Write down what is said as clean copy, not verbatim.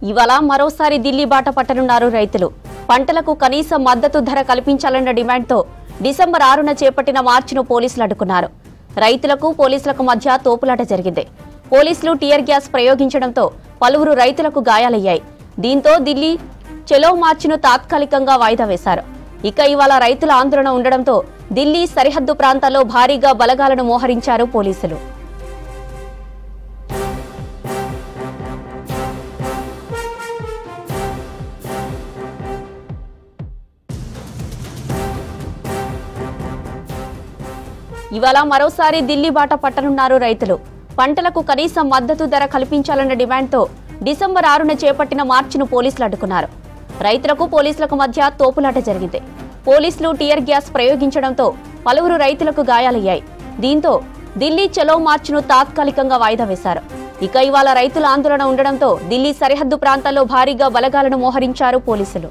ఇవాళ మరోసారి ఢిల్లీ బాట పట్టనున్నారు రైతులు. పంటలకు కనీస మద్దతు ధర కల్పించాలన్న డిమాండ్తో డిసెంబర్ 6న చేపట్టిన మార్చిను పోలీసులు అడ్డుకున్నారు. రైతులకు పోలీసులకు మధ్య తోపులాట జరిగింది. పోలీసులు టియర్ గ్యాస్ ప్రయోగించడంతో పలువురు రైతులకు గాయాలయ్యాయి. దీంతో ఢిల్లీ చలో మార్చిను తాత్కాలికంగా వాయిదా వేశారు. ఇక ఇవాళ రైతుల ఆందోళన ఉండడంతో ఢిల్లీ సరిహద్దు ప్రాంతాల్లో భారీగా బలగాలను మోహరించారు పోలీసులు. ఇవాళ మరోసారి ఢిల్లీ బాట పట్టనున్నారు రైతులు. పంటలకు కనీస మద్దతు ధర కల్పించాలన్న డిమాండ్తో డిసెంబర్ 6న చేపట్టిన మార్చిను పోలీసులు అడ్డుకున్నారు. రైతులకు పోలీసులకు మధ్య తోపులాట జరిగింది. పోలీసులు టియర్ గ్యాస్ ప్రయోగించడంతో పలువురు రైతులకు గాయాలయ్యాయి. దీంతో ఢిల్లీ చలో మార్చిను తాత్కాలికంగా వాయిదా వేశారు. ఇక ఇవాళ రైతుల ఆందోళన ఉండడంతో ఢిల్లీ సరిహద్దు ప్రాంతాల్లో భారీగా బలగాలను మోహరించారు పోలీసులు.